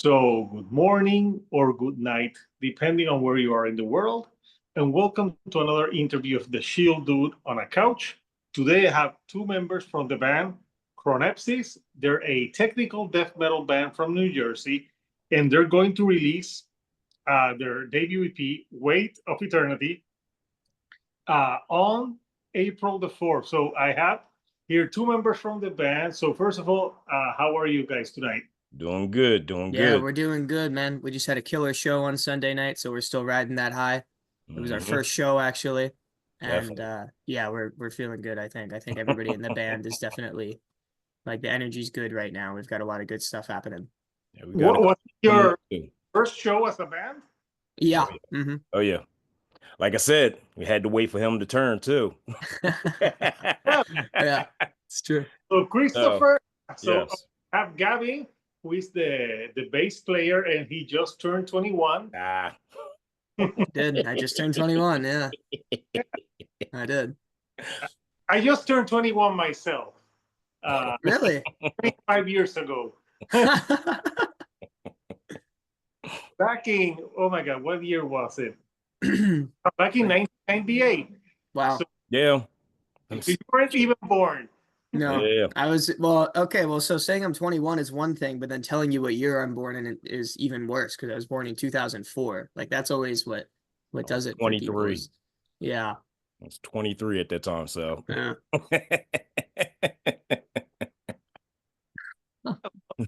So, good morning or good night, depending on where you are in the world. And welcome to another interview of the Shield Dude on a Couch. Today, I have two members from the band Chronepsis. They're a technical death metal band from New Jersey, and they're going to release their debut EP, Weight of Eternity, on April the 4th. So, I have here two members from the band. So, first of all, how are you guys tonight? Doing good, doing Yeah, good. we're doing good, man. We just had a killer show on Sunday night, so we're still riding that high. It was our first show actually. And Definitely. yeah, we're feeling good, I think. I think everybody in the band is definitely like the energy's good right now. We've got a lot of good stuff happening. Yeah, we got What a was couple coming up your too. first show as a band? Yeah. Oh yeah. Mm-hmm. Oh yeah. Like I said, we had to wait for him to turn too. Yeah. Yeah, it's true. So Oh, Christopher, so yes. I have Gavin, who is the bass player, and he just turned 21. Ah. Did. I just turned 21. Yeah, I did. I just turned 21 myself, Really? 5 years ago. Back in, oh my God, what year was it? Back in 1998. Wow. So Yeah. you weren't even born. No, Yeah. okay. Well, so saying I'm 21 is one thing, but then telling you what year I'm born in is even worse because I was born in 2004. Like that's always what I was does it for people 23. is, yeah. I was 23 at that time, so. Yeah.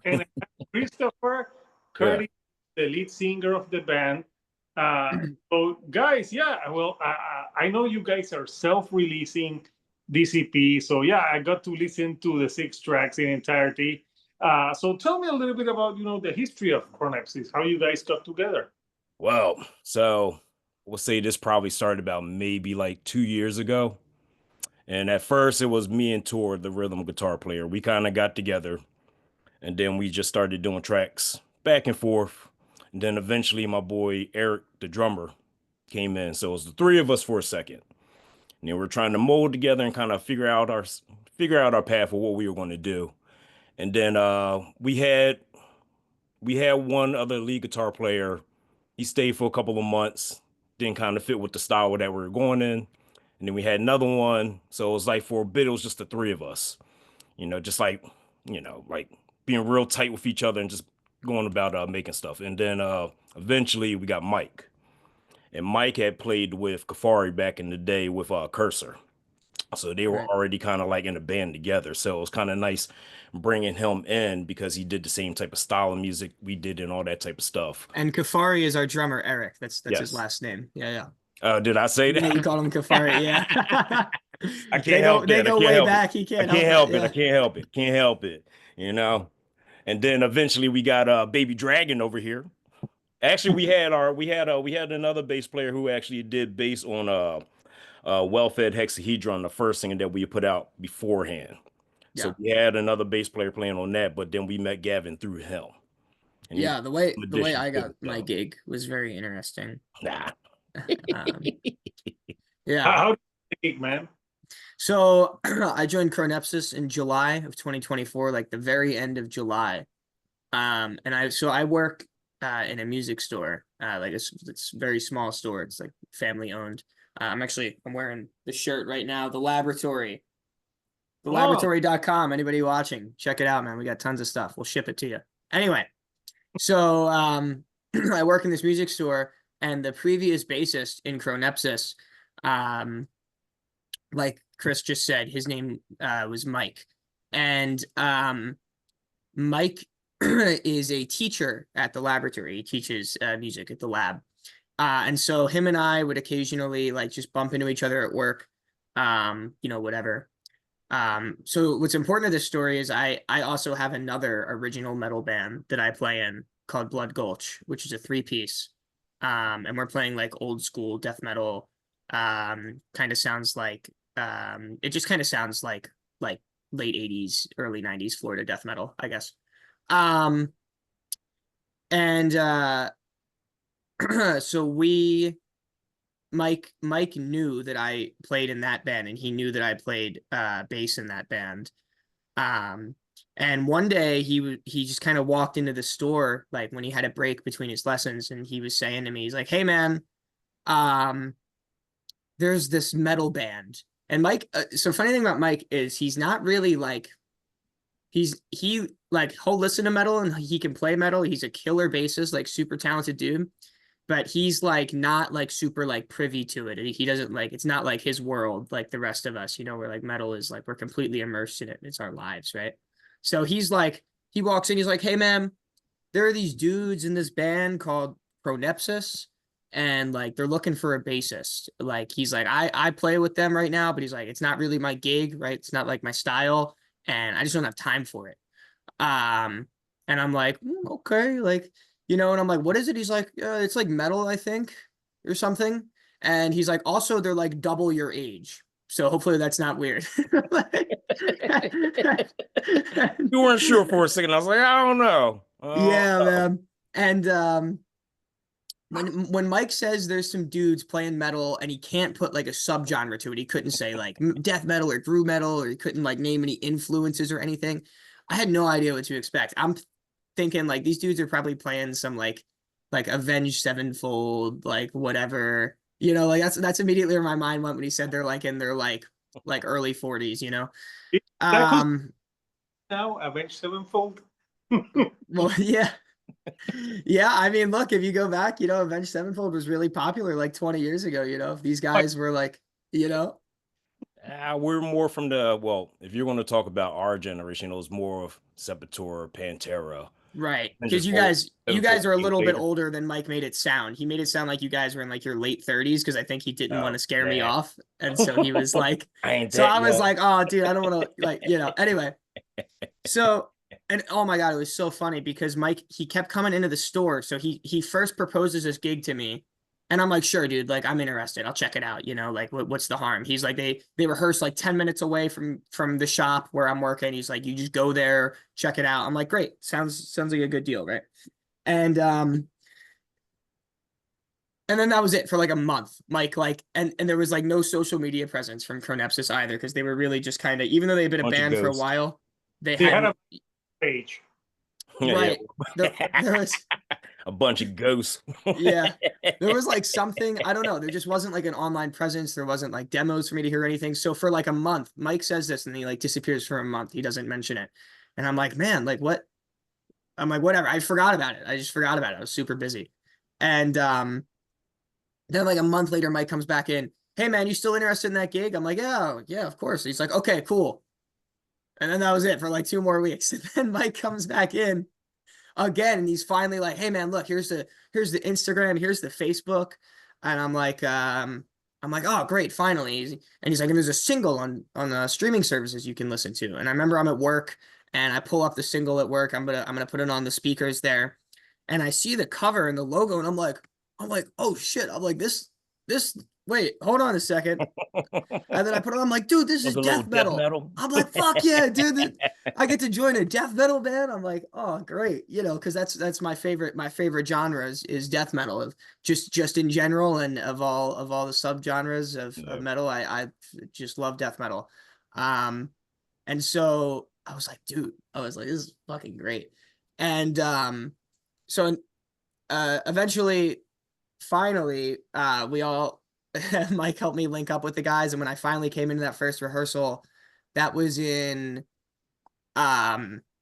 And Christopher Yeah. Curtis, the lead singer of the band. So, guys, yeah, well, I know you guys are self-releasing DCP, so yeah, I got to listen to the 6 tracks in entirety. So, tell me a little bit about the history of Chronepsis, how you guys got together. Well, so we'll say this probably started about maybe like 2 years ago. And at first it was me and Tor, the rhythm guitar player. We kind of got together and then we just started doing tracks back and forth. And then eventually my boy Eric, the drummer, came in. So it was the three of us for a second. And then we're trying to mold together and kind of figure out our path for what we were going to do. And then we had one other lead guitar player. He stayed for a couple of months, didn't kind of fit with the style that we were going in. And then we had another one. So it was like for a bit, it was just the three of us, just like being real tight with each other and just going about making stuff. And then eventually we got Mike. And Mike had played with Kafari back in the day with Cursor. So they were Right. already kind of like in a band together. So it was kind of nice bringing him in because he did the same type of style of music we did and all that type of stuff. And Kafari is our drummer, Eric. That's his Yes. last name. Yeah, yeah. Did I say Yeah, you that? call him Kafari. Yeah. I can't help They that. I go can't way help it. back. He I can't can't help that. help it. I Yeah. can't help it. Can't help it. You know. And then eventually we got Baby Dragon over here. Actually, we had another bass player who actually did bass on Well-Fed Hexahedron, the first thing that we put out beforehand. So Yeah. we had another bass player playing on that, but then we met Gavin through him. And he Yeah, the way addition I to got it, my so gig was very interesting. nah. Um, yeah. How did you think, man? So I joined Chronepsis in July of 2024, like the very end of July. And I work in a music store, like it's a very small store. It's like family owned. I'm wearing the shirt right now, the laboratory, Oh, thelaboratory.com. Anybody watching, check it out, man. We got tons of stuff. We'll ship it to you. Anyway, so I work in this music store, and the previous bassist in Chronepsis, um, like Chris just said, his name was Mike. And Mike is a teacher at the laboratory. He teaches music at the lab. And so him and I would occasionally like just bump into each other at work, whatever. So what's important to this story is I also have another original metal band that I play in called Blood Gulch, which is a 3-piece. And we're playing like old school death metal. Kind of sounds like it just kind of sounds like late 80s, early 90s Florida death metal, I guess. Um, and so Mike knew that I played in that band, and he knew that I played bass in that band. Um, And one day he just kind of walked into the store, like when he had a break between his lessons, and he was saying to me, he's like, "Hey man, um, there's this metal band." And Mike, so funny thing about Mike is he's not really like he like he'll listen to metal and he can play metal. He's a killer bassist, like super talented dude, but he's like not like super like privy to it. He doesn't like, it's not like his world like the rest of us, you know, where like metal is like we're completely immersed in it. It's our lives, right? So he's like, he walks in, he's like, "Hey man, there are these dudes in this band called Chronepsis, and like they're looking for a bassist." Like he's like, I play with them right now, but he's like, it's not really my gig, right? It's not like my style, and I just don't have time for it. Um, and I'm like, okay, like, you know, and I'm like, what is it? He's like, it's like metal, I think, or something. And he's like, also, they're like double your age. So hopefully that's not weird. You weren't sure for a second. I was like, I don't know. Yeah, man. And when Mike says there's some dudes playing metal and he can't put like a subgenre to it, he couldn't say like death metal or groove metal, or he couldn't like name any influences or anything. I had no idea what to expect. I'm thinking like these dudes are probably playing some like Avenged Sevenfold, like whatever, you know, like that's immediately where my mind went when he said they're like in their like early 40s, you know. That who's now Avenged Sevenfold. Well, yeah. Yeah, I mean, look, if you go back, you know, Avenged Sevenfold was really popular like 20 years ago, you know, if these guys were like, you know. We're more from the, well, if you're going to talk about our generation, it was more of Sepultura, Pantera. Right. Avenged Because you guys Sevenfold are a came little bit later. older than Mike made it sound. He made it sound like you guys were in like your late 30s because I think he didn't want Oh, to scare me man. off. And so he was like, I ain't so that I was young. like, oh, dude, I don't want to like, you know, anyway. So, and oh my God, it was so funny because Mike, he kept coming into the store. So he first proposes this gig to me. And I'm like, sure, dude, like I'm interested. I'll check it out. You know, like what's the harm? He's like, they rehearse like 10 minutes away from the shop where I'm working. He's like, you just go there, check it out. I'm like, great. Sounds like a good deal, right? And then that was it for like a month, Mike. Like, and there was like no social media presence from Chronepsis either, because they were really just kind of, even though they'd been a Bunch of band for a ghosts. while, they They had hadn't. a page. Yeah, Right. There was, a bunch of ghosts. yeah, there was like something, I don't know. There just wasn't like an online presence. There wasn't like demos for me to hear anything. So for like a month, Mike says this and he like disappears for a month. He doesn't mention it. And I'm like, man, like what? I'm like, whatever. I forgot about it. I just forgot about it. I was super busy. And then like a month later, Mike comes back in. "Hey man, you still interested in that gig?" I'm like, yeah, of course. He's like, "Okay, cool." And then that was it for like 2 more weeks. And then Mike comes back in again, and he's finally like, "Hey man, look, here's the Instagram, here's the Facebook." And I'm like, "Oh, great, finally." And he's like, "And there's a single on the streaming services you can listen to." And I remember I'm at work and I pull up the single at work. I'm gonna put it on the speakers there. And I see the cover and the logo, and I'm like, "Oh shit." I'm like, this wait, hold on a second. And then I put it on, I'm like, "Dude, this is Was a little death death metal." metal. I'm like, "Fuck yeah, dude. I get to join a death metal band." I'm like, "Oh, great." You know, because that's my favorite genre is death metal, of just in general, and of all the subgenres of metal. I just love death metal. And so I was like, dude, I was like, this is fucking great. And so eventually, finally, we all Mike helped me link up with the guys, and when I finally came into that first rehearsal, that was in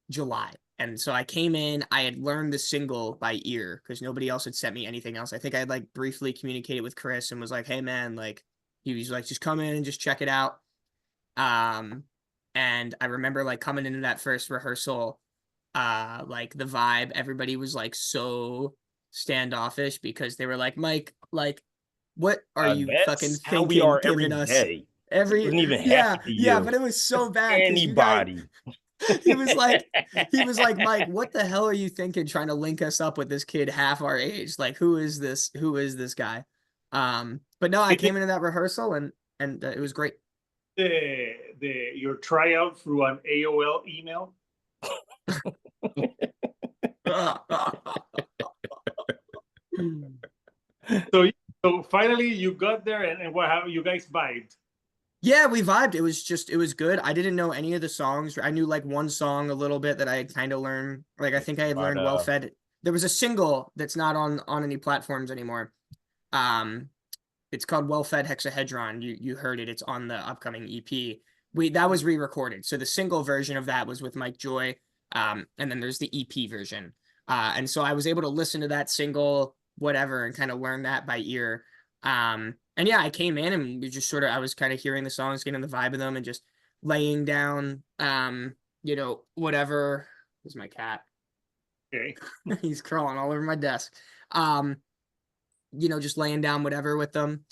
July. And so I came in, I had learned the single by ear because nobody else had sent me anything else. I think I had like briefly communicated with Chris and was like, "Hey man, like," he was like, "just come in and just check it out." Um, and I remember like coming into that first rehearsal, like the vibe, everybody was like so standoffish because they were like, "Mike, like, what are you fucking That's how we thinking are every giving us day. It every?" doesn't even have Yeah, to be yeah, you. but it was so bad because you guys, Anybody. he was like, "Mike, what the hell are you thinking trying to link us up with this kid half our age? Like, who is this guy?" But no, I came into that rehearsal and it was great. Your tryout through an AOL email. So finally you got there, and what, how you guys vibed? Yeah, we vibed. It was good. I didn't know any of the songs. I knew like one song a little bit that I had kind of learned. Like I think I had But learned Well Fed. There was a single that's not on any platforms anymore. Um, it's called Well Fed Hexahedron. You heard it. It's on the upcoming EP. That was re-recorded. So the single version of that was with Mike Joy. And then there's the EP version. And so I was able to listen to that single, whatever, and kind of learn that by ear. And yeah, I came in and we just I was kind of hearing the songs, getting the vibe of them, and just laying down, whatever. There's my cat. Okay. He's crawling all over my desk. Just laying down whatever with them.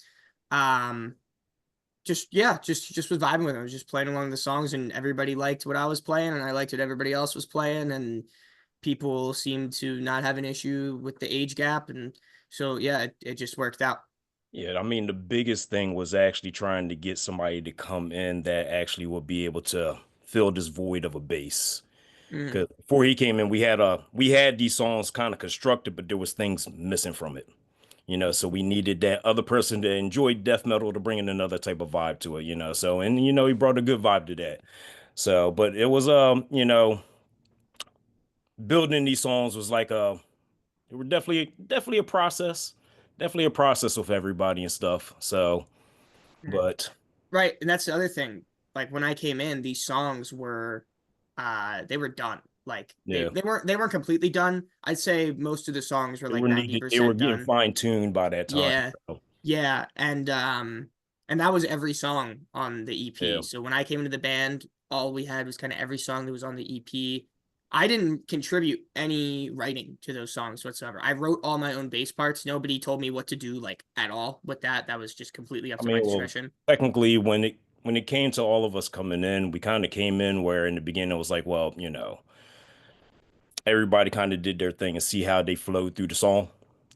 Just was vibing with them. I was just playing along the songs, and everybody liked what I was playing, and I liked what everybody else was playing, and people seemed to not have an issue with the age gap, and so yeah, it just worked out. Yeah, I mean, the biggest thing was actually trying to get somebody to come in that actually would be able to fill this void of a bass. Mm, Because before he came in, we had these songs kind of constructed, but there was things missing from it. So we needed that other person to enjoy death metal to bring in another type of vibe to it. So, and he brought a good vibe to that. So, but it was building these songs was like it were definitely a process. Definitely a process with everybody and stuff. So, mm. but Right, and that's the other thing. Like when I came in, these songs were they were done. Like yeah, they weren't completely done. I'd say most of the songs were like they were 90% getting done. fine-tuned by that time. Yeah. So, Yeah, and that was every song on the yeah. EP. So when I came into the band, all we had was kind of every song that was on the EP. I didn't contribute any writing to those songs whatsoever. I wrote all my own bass parts. Nobody told me what to do like at all with that. That was just completely up I to my mean, well, discretion. technically, when it came to all of us coming in, we kind of came in where in the beginning it was like, well, everybody kind of did their thing and see how they flowed through the song.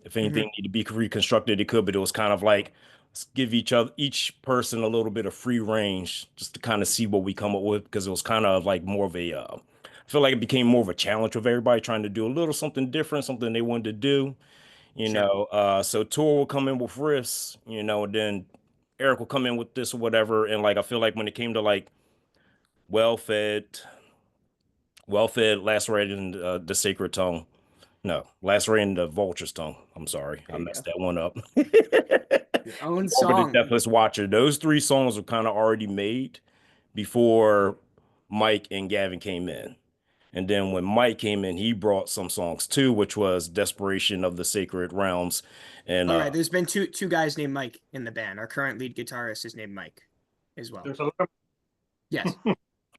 If anything Hmm. needed to be reconstructed, it could, but it was kind of like let's give each person a little bit of free range just to kind of see what we come up with because it was kind of like more of a I feel like it became more of a challenge with everybody trying to do a little something different, something they wanted to do. Sure. So Tor will come in with riffs, and then Eric will come in with this or whatever. And like I feel like when it came to like well fed, lacerating the sacred tongue. No, lacerating the vulture's tongue. I'm sorry, I There you go. messed that one up. Your own Over the song. Deathless Watcher. Those three songs were kind of already made before Mike and Gavin came in. And then when Mike came in, he brought some songs too, which was Desperation of the Sacred Realms. And All right, there's been two guys named Mike in the band. Our current lead guitarist is named Mike as well. There's a lot of Yes.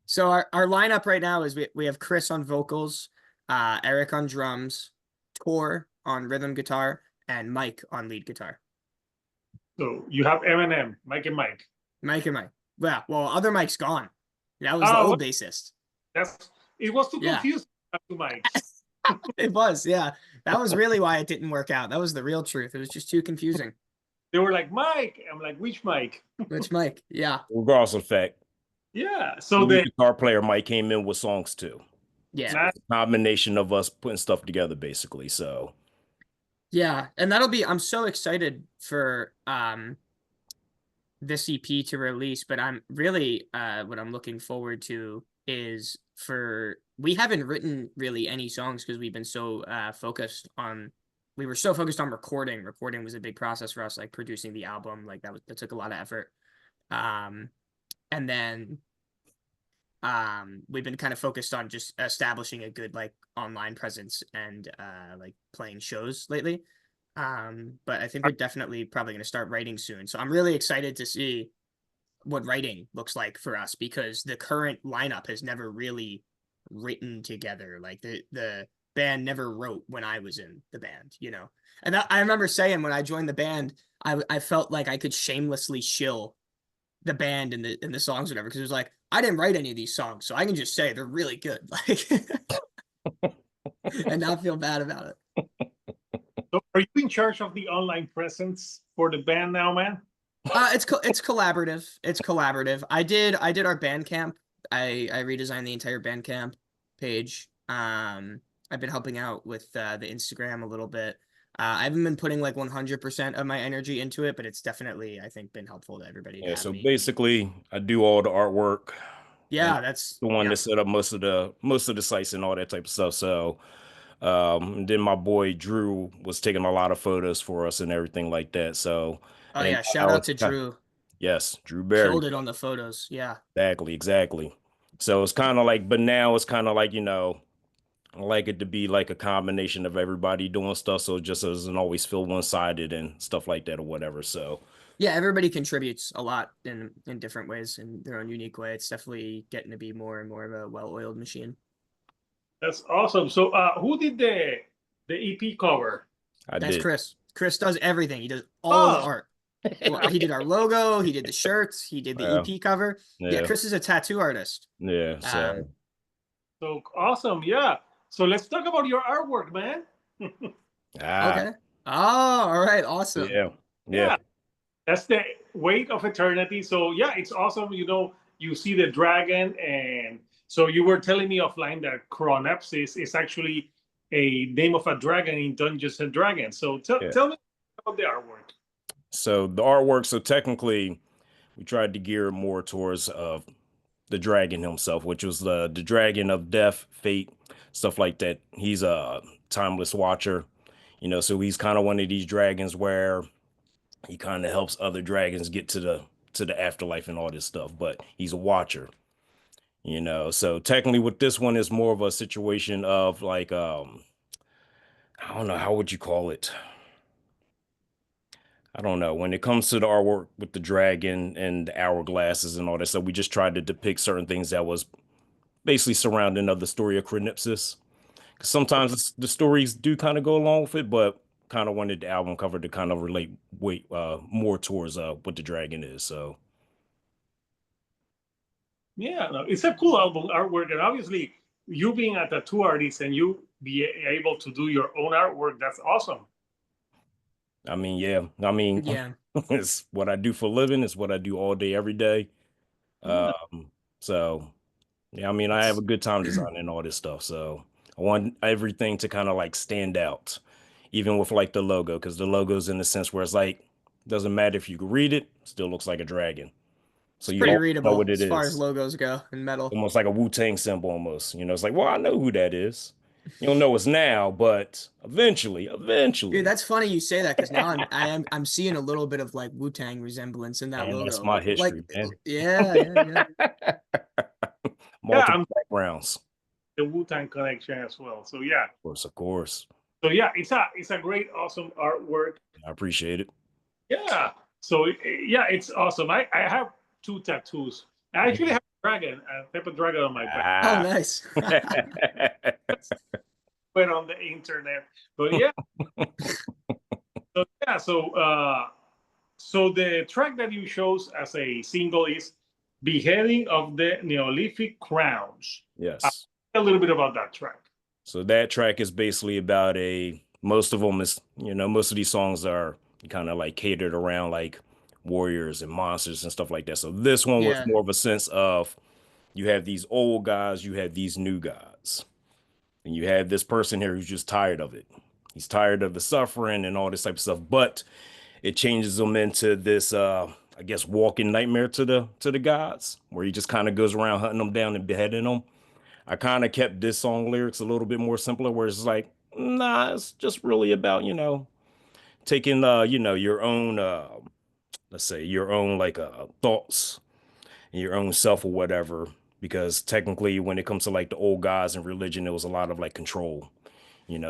So our lineup right now is we have Chris on vocals, Eric on drums, Tor on rhythm guitar, and Mike on lead guitar. so you have Eminem, Mike and Mike. Mike and Mike. Well, other Mike's gone. That was the Oh, old bassist. it was too Yeah. confusing to have two mics. It was, yeah. That was really why it didn't work out. That was the real truth. It was just too confusing. They were like, Mike. I'm like, which Mike? Which Mike? Yeah. regardless of the fact, Yeah. the So lead the guitar player Mike came in with songs too. Yeah. It's a combination of us putting stuff together, basically. So Yeah. And I'm so excited for this EP to release, but I'm really what I'm looking forward to is we haven't written really any songs because we've been so focused on recording. Recording was a big process for us, like producing the album, like that took a lot of effort. And then we've been kind of focused on just establishing a good like online presence and like playing shows lately. But I think we're definitely probably going to start writing soon. So I'm really excited to see what writing looks like for us because the current lineup has never really written together. Like the band never wrote when I was in the band, And I remember saying when I joined the band, I felt like I could shamelessly shill the band and the songs, whatever, because it was like I didn't write any of these songs, so I can just say they're really good, like, and not feel bad about it. So are you in charge of the online presence for the band now, man? It's collaborative. It's collaborative. I did our Bandcamp. I redesigned the entire Bandcamp page. I've been helping out with the Instagram a little bit. I haven't been putting like 100% of my energy into it, but it's definitely, I think, been helpful to everybody to Yeah, have so me. basically I do all the artwork. And Yeah, that's the one yeah. that set up most of the sites and all that type of stuff. So and then my boy Drew was taking a lot of photos for us and everything like that. So Oh and yeah, shout now out it's to Drew. yes, Drew Berry. Killed it on the photos. Yeah. Exactly. So it's kind of like, but now it's kind of like, I like it to be like a combination of everybody doing stuff, so it just doesn't always feel one-sided and stuff like that or whatever. So Yeah, everybody contributes a lot in different ways in their own unique way. It's definitely getting to be more and more of a well-oiled machine. That's awesome. So, who did the EP cover? I That's did. Chris. Chris does everything. He does all of the Oh, art. Well, he did our logo, he did the shirts, he did the Yeah, EP cover. Yeah, yeah, Chris is a tattoo artist. yeah. Um, so awesome. Yeah. So let's talk about your artwork, man. ah, okay. Oh, all right, awesome. yeah, yeah. Yeah, that's the weight of eternity. So yeah, it's awesome. You see the dragon, and so you were telling me offline that Chronepsis is actually a name of a dragon in Dungeons and Dragons. So Yeah. tell me about the artwork. So the artwork, so technically we tried to gear it more towards the dragon himself, which was the dragon of death, fate, stuff like that. He's a timeless watcher, so he's kind of one of these dragons where he kind of helps other dragons get to the afterlife and all this stuff, but he's a watcher, so technically with this one is more of a situation of like I don't know, how would you call it? I don't know. When it comes to the artwork with the dragon and the hourglasses and all that stuff, we just tried to depict certain things that was basically surrounding of the story of Chronepsis. Because sometimes the stories do kind of go along with it, but kind of wanted the album cover to kind of relate more towards what the dragon is. So Yeah, no, it's a cool album artwork, and obviously you being a tattoo artist and you be able to do your own artwork, that's awesome. I mean, yeah, I mean, Yeah. it's what I do for a living. It's what I do all day, every day. Yeah. So yeah, I mean, I have a It's good time designing all this stuff. So I want everything to kind of like stand out, even with like the logo, because the logo's in the sense where it's like, doesn't matter if you can read it, still looks like a dragon. So you pretty always know readable what it as far as is. logos go in metal. Almost like a Wu-Tang symbol almost. It's like, well, I know who that is. You don't know it's now, but eventually. Dude, that's funny you say that because now I'm seeing a little bit of like Wu-Tang resemblance in that And that's logo. my Like, history, man. yeah. Yeah, Multiple I'm backgrounds. the Wu-Tang connection as well. So yeah. Of course. So yeah, it's a great, awesome artwork. I appreciate it. Yeah. So yeah, it's awesome. I have two tattoos. I actually have a dragon, a type of dragon on my back. Oh, Ah. nice. Went on the internet, but yeah. So yeah, so the track that you chose as a single is "Beheading of the Neolithic Crowns." Yes. A little bit about that track. So that track is basically about most of them is, most of these songs are kind of like catered around like warriors and monsters and stuff like that. So this one was Yeah. more of a sense of you have these old guys, you have these new guys, and you have this person here who's just tired of it. He's tired of the suffering and all this type of stuff, but it changes him into this, I guess, walking nightmare to the gods, where he just kind of goes around hunting them down and beheading them. I kind of kept this song lyrics a little bit more simpler, where it's like, nah, it's just really about, taking, your own, let's say, your own like thoughts and your own self or whatever. Because technically, when it comes to like the old gods and religion, there was a lot of like control,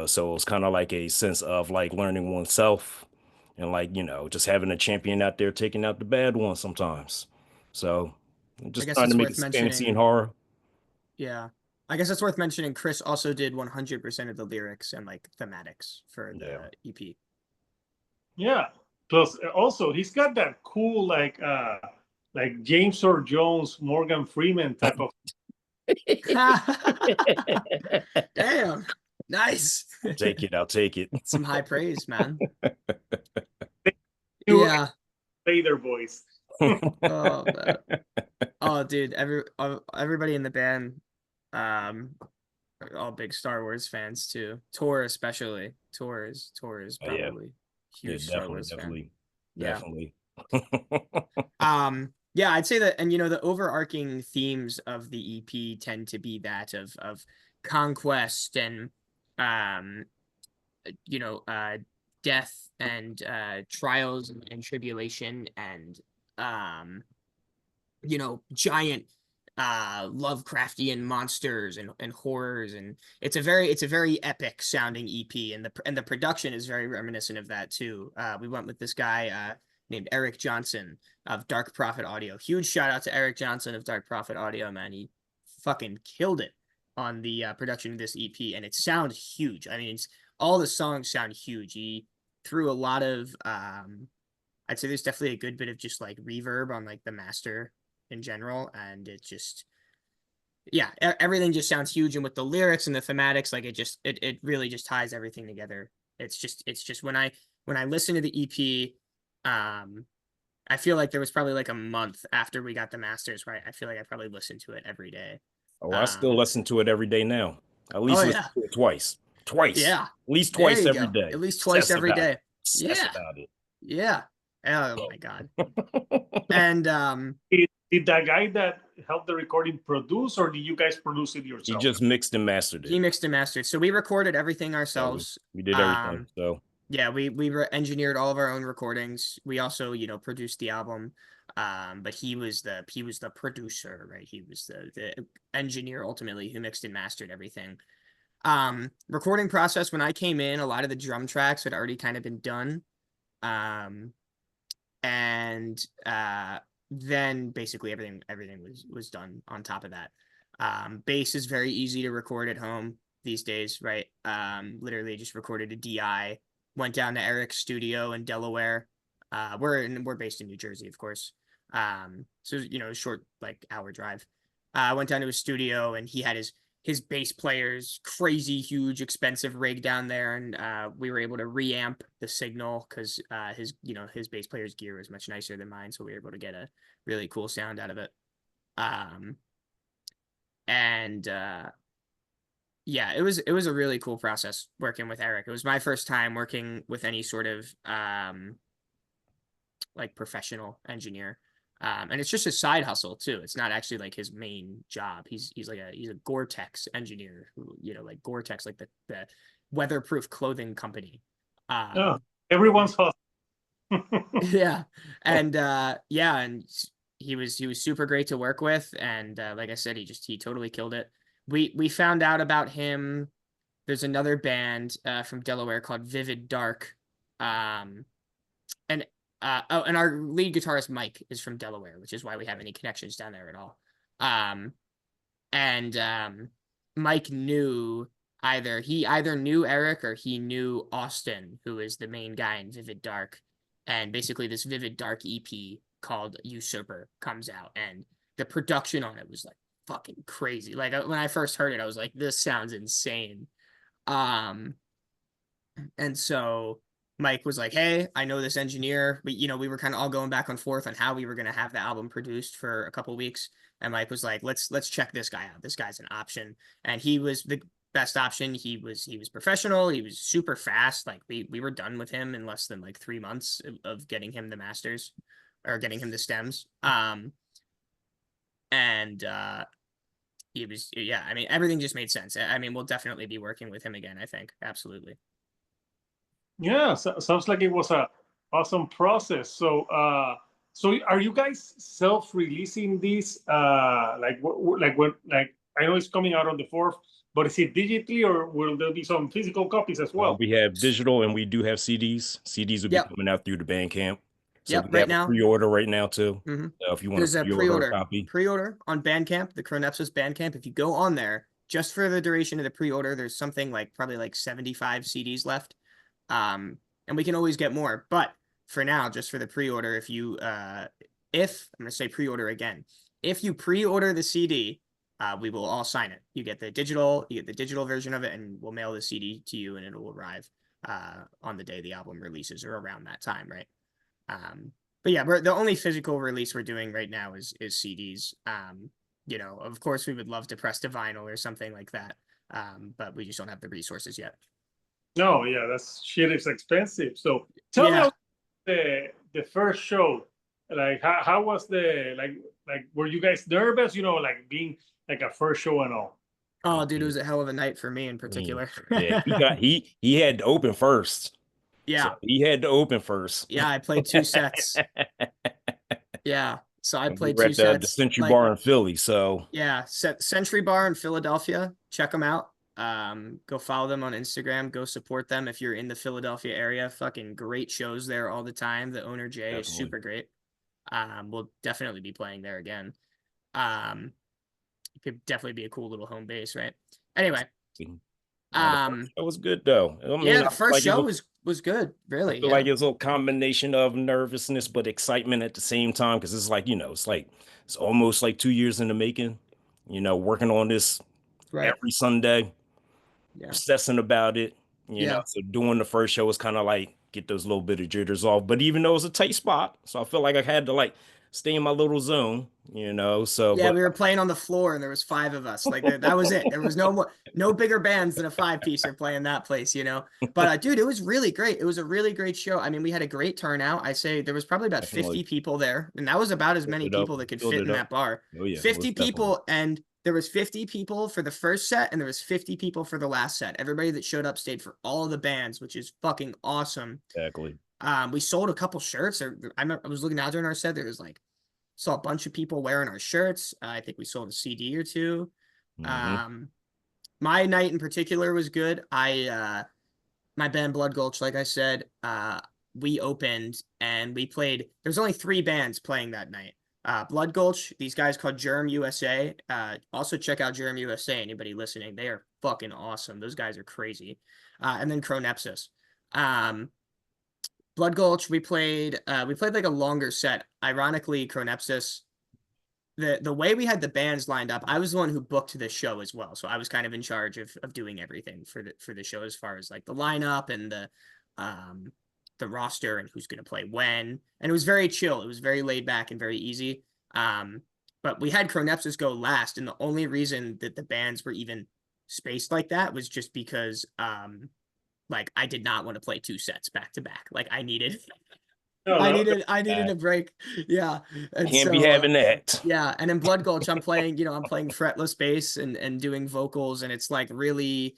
so it was kind of like a sense of like learning oneself and like, just having a champion out there taking out the bad ones sometimes. So I just guess trying to it's make worth it fantasy and mentioning. horror. Yeah. I guess it's worth mentioning Chris also did 100% of the lyrics and like thematics for Yeah. the EP. Yeah. Plus, also he's got that cool like James Earl Jones, Morgan Freeman type of. Damn. Nice. I'll take it. Some high praise, man. You Yeah. Vader voice. Oh, man. Oh, dude, everybody in the band all big Star Wars fans too. Tor especially. Tor is Oh, yeah. probably Yeah, huge Star Wars fan. Yeah. definitely. Yeah, I'd say that, and the overarching themes of the EP tend to be that of conquest and death and trials and tribulation and giant Lovecraftian monsters and horrors, and it's a very epic sounding EP, and the production is very reminiscent of that too. We went with this guy named Eric Johnson of Dark Prophet Audio. Huge shout out to Eric Johnson of Dark Prophet Audio, man. He fucking killed it on the production of this EP, and it sounds huge. I mean, all the songs sound huge. He threw a lot of I'd say there's definitely a good bit of just like reverb on like the master in general, and it just everything just sounds huge, and with the lyrics and the thematics, like it really just ties everything together. It's just when I listen to the EP, I feel like there was probably like a month after we got the masters where I feel like I probably listened to it every day. Oh, I still listen to it every day now. At least listen to it twice. Yeah, at least twice every day. At least twice every day. Obsess about it. Yeah. Oh my god. And did that guy that helped the recording produce, or did you guys produce it yourself? He just mixed and mastered it. He mixed and mastered. So we recorded everything ourselves. Yeah, we did everything. So yeah, we engineered all of our own recordings. We also, produced the album. But he was the producer, right? He was the engineer ultimately who mixed and mastered everything. Recording process, when I came in, a lot of the drum tracks had already kind of been done. And then basically everything was done on top of that. Bass is very easy to record at home these days, right? Literally just recorded a DI, went down to Eric's studio in Delaware. We're based in New Jersey, of course. So a short like hour drive. Went down to his studio, and he had his bass player's crazy huge expensive rig down there, and we were able to reamp the signal because his bass player's gear was much nicer than mine, so we were able to get a really cool sound out of it. Yeah, it was a really cool process working with Eric. It was my first time working with any sort of like professional engineer. And it's just a side hustle too. It's not actually like his main job. He's a Gore-Tex engineer who, like Gore-Tex, like the weatherproof clothing company. Everyone's hustle. Yeah. And and he was super great to work with. And like I said, he totally killed it. We found out about him. There's another band from Delaware called Vivid Dark. And our lead guitarist Mike is from Delaware, which is why we have any connections down there at all. Mike knew he either knew Eric or he knew Austin, who is the main guy in Vivid Dark. And basically this Vivid Dark EP called Usurper comes out, and the production on it was like fucking crazy. Like when I first heard it, I was like, this sounds insane. And so Mike was like, hey, I know this engineer. We were kind of all going back and forth on how we were going to have the album produced for a couple of weeks. And Mike was like, let's check this guy out. This guy's an option. And he was the best option. He was professional. He was super fast. Like we were done with him in less than like 3 months of getting him the masters or getting him the stems. He was, I mean, everything just made sense. I mean, we'll definitely be working with him again, I think. Absolutely. Yeah, sounds like it was a awesome process. So, so are you guys self-releasing this? Like I know it's coming out on the 4th, but is it digitally, or will there be some physical copies as well? We have digital, and we do have CDs. CDs will be coming out through the Bandcamp. So we have a pre-order right now too. Mm-hmm. So if you want to pre-order a copy, pre-order on Bandcamp, the Chronepsis Bandcamp. If you go on there, just for the duration of the pre-order, there's something like probably like 75 CDs left. And we can always get more, but for now, just for the pre-order, if I'm going to say pre-order again, if you pre-order the CD, we will all sign it. You get the digital version of it, and we'll mail the CD to you, and it will arrive on the day the album releases or around that time, right? But yeah, the only physical release we're doing right now is CDs. Of course we would love to press to vinyl or something like that. But we just don't have the resources yet. No, yeah, that's shit is expensive. So tell me Yeah. the first show. Like how was the like were you guys nervous, like being like a first show and all? Oh, dude, it was a hell of a night for me in I mean, particular. yeah, he had to open first. Yeah. So he had to open first. Yeah, I played 2 sets. Yeah. So I And we played were 2 at the sets. Century Like, Bar in Philly. So yeah, Century Bar in Philadelphia. Check them out. Go follow them on Instagram. Go support them if you're in the Philadelphia area. Fucking great shows there all the time. The owner Jay is definitely. super great. We'll definitely be playing there again. It could definitely be a cool little home base, right? Anyway, It was good though. I mean, yeah, I the feel first like it show was, was good, I really. feel Yeah. like it's a combination of nervousness but excitement at the same time because it's like, it's almost like 2 years in the making, working on this Right. every Sunday, Yeah. obsessing about it, Yeah. So doing the first show was kind of like get those little bit of jitters off. But even though it was a tight spot, so I feel like I had to like stay in my little zone, So, Yeah, but we were playing on the floor and there was 5 of us. Like that was it. There was no bigger bands than a 5-piecer playing that place, But dude, it was really great. It was a really great show. I mean, we had a great turnout. I say there was probably about 50 definitely people there, and that was about as filled many it up, people that could filled fit it in up. that bar. Oh yeah, 50 most definitely. people, and there was 50 people for the first set and there was 50 people for the last set. Everybody that showed up stayed for all of the bands, which is fucking awesome. Exactly. We sold a couple shirts. I was looking out during our set. There was like saw a bunch of people wearing our shirts. I think we sold a CD or 2. Mhm. My night in particular was good. My band Blood Gulch, like I said, we opened and we played. There's only 3 bands playing that night. Blood Gulch, these guys called Germ USA. Also check out Germ USA. Anybody listening, they are fucking awesome. Those guys are crazy. And then Chronepsis. Blood Gulch, we played like a longer set. Ironically, Chronepsis, the way we had the bands lined up, I was the one who booked the show as well. So I was kind of in charge of doing everything for the show as far as like the lineup and the roster and who's gonna play when. And it was very chill. It was very laid back and very easy. But we had Chronepsis go last, and the only reason that the bands were even spaced like that was just because like I did not want to play 2 sets back to back. Like I needed No, I no, needed a break. Yeah. And Can't so be having that. yeah, and in Blood Gulch I'm playing fretless bass and doing vocals, and it's like really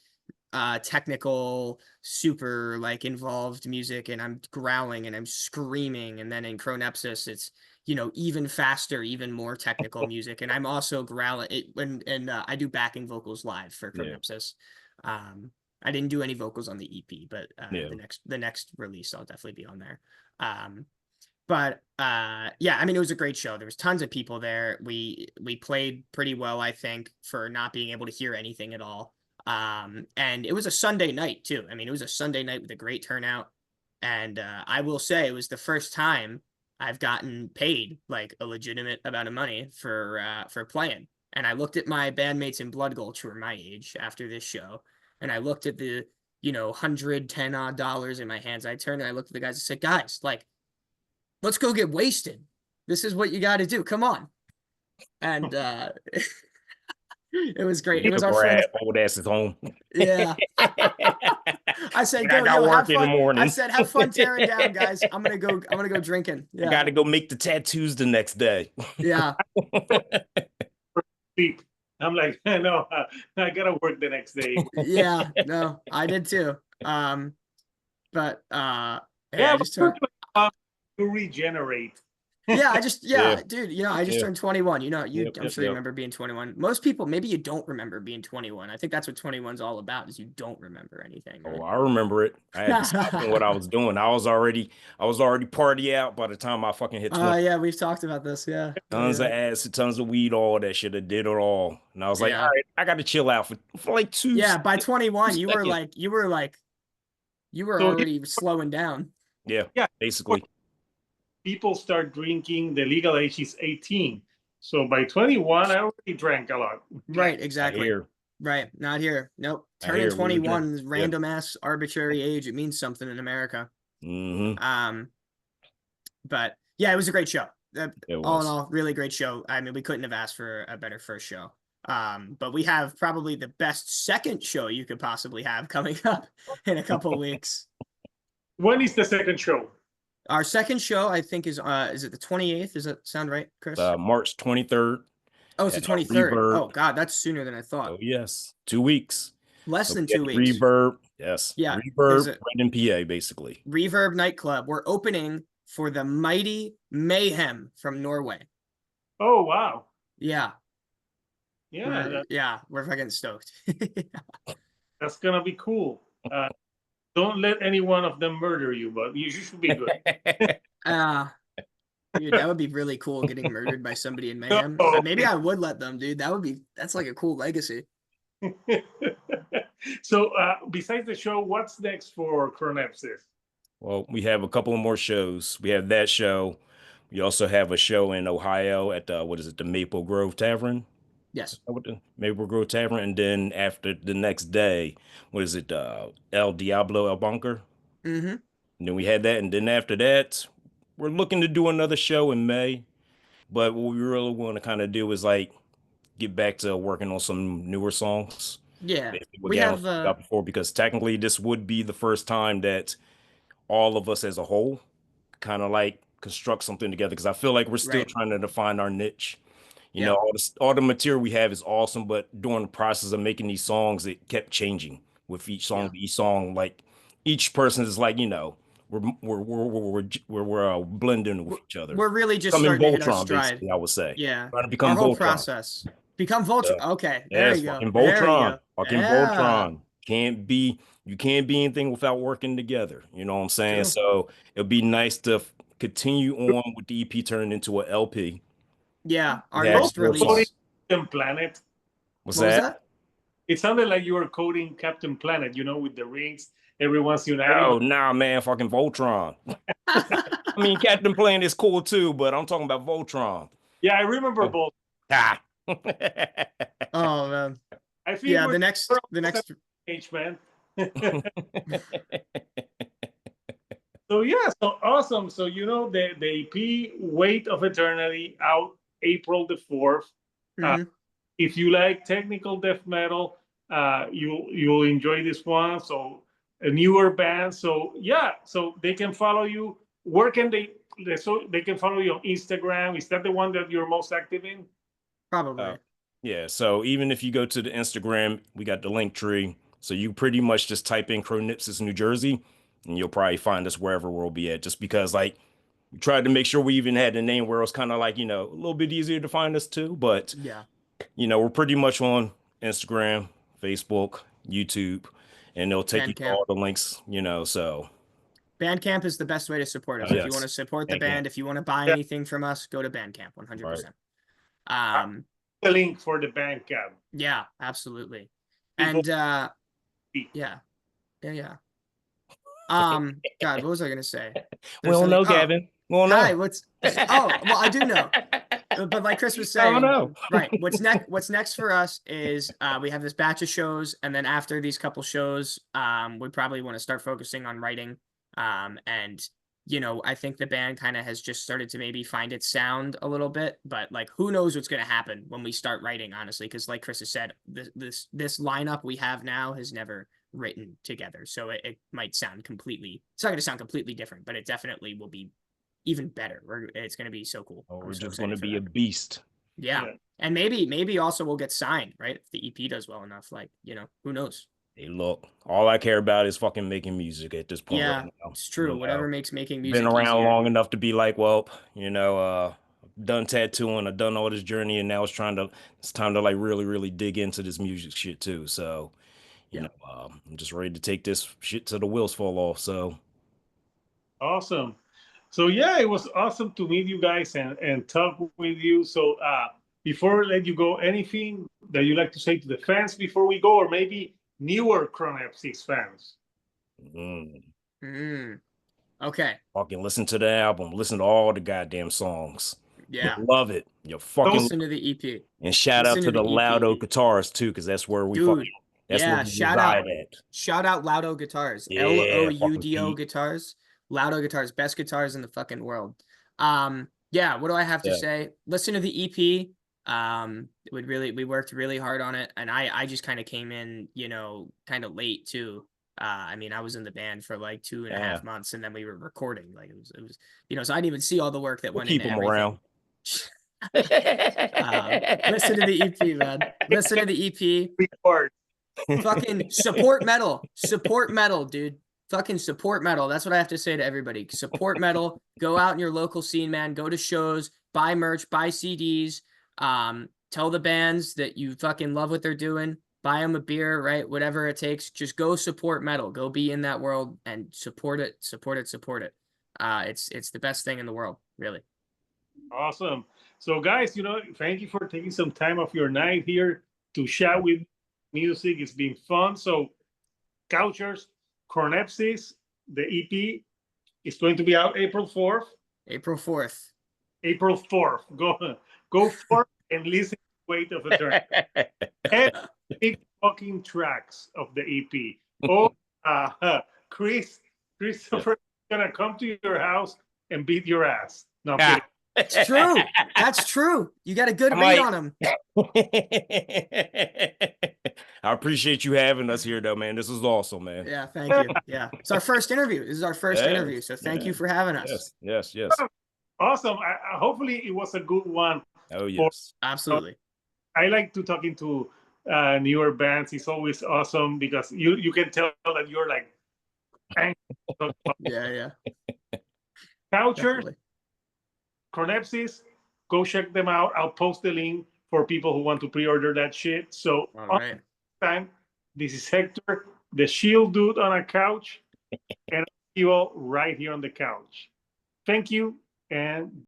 technical, super like involved music, and I'm growling and I'm screaming. And then in Chronepsis it's even faster, even more technical music, and I'm also growling it and I do backing vocals live for Yeah. Chronepsis. I didn't do any vocals on the EP, but Yeah. the next release I'll definitely be on there. But yeah, I mean, it was a great show. There was tons of people there. We played pretty well, I think, for not being able to hear anything at all. And it was a Sunday night too. I mean, it was a Sunday night with a great turnout. And I will say it was the first time I've gotten paid like a legitimate amount of money for playing. And I looked at my bandmates in Blood Gulch who were my age after this show, and I looked at the $110 odd dollars in my hands. I turned and I looked at the guys and said, guys, like, let's go get wasted. This is what you got to do. Come on. And it was great. It was our friends. Old asses home. Yeah. I said, I go, got have work in the fun. morning. I said, have fun tearing down, guys. I'm gonna go drinking. I Yeah. got to go make the tattoos the next day. Yeah. sleep. I'm like, no, I gotta work the next day. Yeah. No, I did too. But yeah, Yeah, I just turned. to regenerate. Yeah, I just Yeah. dude, I just Yeah. turned 21. I'm Yep, sure you yep. remember being 21. Most people, maybe you don't remember being 21. I think that's what 21's all about, is you don't remember anything, right? Oh, I remember it. I had to stop doing what I was doing. I was already party out by the time I fucking hit 20. Yeah, we've talked about this. Yeah. Tons of acid, tons of weed, all that shit. I did it all. And I was like, Yeah. all right, I got to chill out for like 2 Yeah, by 21, you were seconds. So already slowing down. Yeah, Yeah. basically. people start drinking, the legal age is 18. So by 21, I already drank a lot. Right, I exactly. hear. Right, not here. Nope. I Turning hear we were 21 drunk. is random ass arbitrary age. It means something in America. Mm-hmm. But yeah, it was a great show. It All was. in all, really great show. I mean, we couldn't have asked for a better first show. But we have probably the best second show you could possibly have coming up in a couple of weeks. When is the second show? Our second show, I think, is it the 28th? Does that sound right, Chris? March 23rd. Oh, it's the at 23rd. Reverb. Oh, God, that's sooner than I thought. Oh, yes. 2 weeks. Less So than we had 2 weeks. Reverb. Yes. Yeah, Reverb, there's a- right in PA, basically. Reverb nightclub. We're opening for the mighty Mayhem from Norway. Oh, wow. Yeah, Yeah, we're fucking stoked. that's gonna be cool. Don't let any one of them murder you, but you should be good. Dude, that would be really cool, getting murdered by somebody in Mayhem. No. Maybe I would let them, dude. That's like a cool legacy. So, besides the show, what's next for Chronepsis? Well, we have a couple of more shows. We have that show. We also have a show in Ohio at the Maple Grove Tavern. Yes. With the Maple Grove Tavern, and then after the next day, El Diablo El Bunker. Mm-hmm. And then we had that, and then after that, we're looking to do another show in May. But what we really want to kind of do is like get back to working on some newer songs. Yeah, Basically what we Gavin have talked about before, because technically this would be the first time that all of us as a whole kind of like construct something together, because I feel like we're still Right. trying to define our niche. You Yeah. know, all the material we have is awesome, but during the process of making these songs, it kept changing with each song. Yeah. Each song, like each person is like, you know, we're blending with each other. We're really just Becoming starting to hit our Voltron, stride. basically, I would say. Yeah. Trying to become Our whole Voltron. process. Become Voltron. Okay. There Yes, you go. fucking There you Voltron. go. Fucking Yeah. Voltron. You can't be anything without working together. You know what I'm saying? True. So it'd be nice to continue on with the EP turning into an LP. Yeah. Our Yeah, next more release. songs. Captain Planet. What's What was that? that? It sounded like you were coding Captain Planet, you know, with the rings, everyone's united. Oh, nah, man, fucking Voltron. I mean, Captain Planet is cool too, but I'm talking about Voltron. Yeah, I remember both. Ah. Oh man. I think Yeah, we're the next age, man. So yeah, so awesome. So you know the EP Weight of Eternity out April the 4th. Mhm. If you like technical death metal, you'll enjoy this one. So a newer band. So yeah, so they can follow you. Where can they can follow you on Instagram? Is that the one that you're most active in? Probably. Yeah, so even if you go to the Instagram, we got the link tree. So you pretty much just type in Chronepsis, New Jersey, and you'll probably find us wherever we'll be at. Just because like we tried to make sure we even had a name where it was kind of like, you know, a little bit easier to find us too. But Yeah. you know, we're pretty much on Instagram, Facebook, YouTube, and they'll take you to Bandcamp. all the links, you know, so. Bandcamp is the best way to support us. Oh, If you yes. want to support the Bandcamp. band, if you want to buy anything from us, go to Bandcamp 100%. The link for the Bandcamp. Yeah, absolutely. People- And yeah. God, what was I gonna say? We don't know, Gavin. We don't know. Hi, well, I do know. But like Chris was I don't saying, know. right? What's next for us is we have this batch of shows, and then after these couple shows, we probably want to start focusing on writing. And you know, I think the band kind of has just started to maybe find its sound a little bit, but like who knows what's gonna happen when we start writing, honestly, because like Chris has said, this lineup we have now has never written together, so it might sound completely. It's not gonna sound completely different, but it definitely will be even better. It's going to be so cool. Oh, I'm we're so just going to excited for be a that. beast. Yeah. And maybe also we'll get signed, right? If the EP does well enough, like, you know, who knows? Hey, look, all I care about is fucking making music at this point. Yeah, right now. it's true. You Whatever know, makes making music been around easier. long enough to be like, well, you know, done tattooing, I've done all this journey, and now it's time to like really dig into this music shit too. So, you know, I'm just ready to take this shit till the wheels fall off. So awesome. So yeah, it was awesome to meet you guys and talk with you. So before I let you go, anything that you like to say to the fans before we go, or maybe newer Chronepsis fans? Okay. Fucking listen to the album, listen to all the goddamn songs. Yeah. You love it. You fucking Listen to the EP. and shout out Listen to to the the EP. Laudo guitars too, because that's where we Dude, that's yeah, where we shout reside out. at. Shout out Laudo Guitars. Yeah, Loudo fucking Guitars. Laudo Guitars, best guitars in the fucking world. Yeah, what do I have to say? Listen to the EP. We worked really hard on it, and I just kind of came in, you know, kind of late too. I mean, I was in the band for like 2.5 months, and then we were recording. Like it was, you know, so I didn't even see all the work that went Keep into them everything. around. Listen to the EP, man. Listen to the EP. Record. Fucking support metal. Support metal, dude. Fucking support metal. That's what I have to say to everybody. Support metal. Go out in your local scene, man. Go to shows, buy merch, buy CDs. Tell the bands that you fucking love what they're doing. Buy them a beer, right? Whatever it takes. Just go support metal. Go be in that world and support it. Support it. Support it. It's the best thing in the world, really. Awesome. So, guys, you know, thank you for taking some time off your night here to chat with music. It's been fun. So, Couchers, Chronepsis, the EP is going to be out April 4th. April 4th. April 4th. Go forth and listen to Weight of Eternity. And big fucking tracks of the EP. Oh, Christopher is gonna come to your house and beat your ass. No, I'm kidding. It's true. That's true. You got a good read on him. I appreciate you having us here, though, man. This was awesome, man. Yeah, thank you. Yeah, it's our first interview. This is our first interview, so thank you for having us. Yes. Awesome. Hopefully, it was a good one. Oh, yes. Absolutely. I like to talking to newer bands. It's always awesome because you can tell that you're like Yeah. Couchers, Definitely. Chronepsis, go check them out. I'll post the link for people who want to pre-order that shit. So All right. time, this is Hector, the Shield Dude on a couch, and I'll see you all right here on the couch. Thank you, and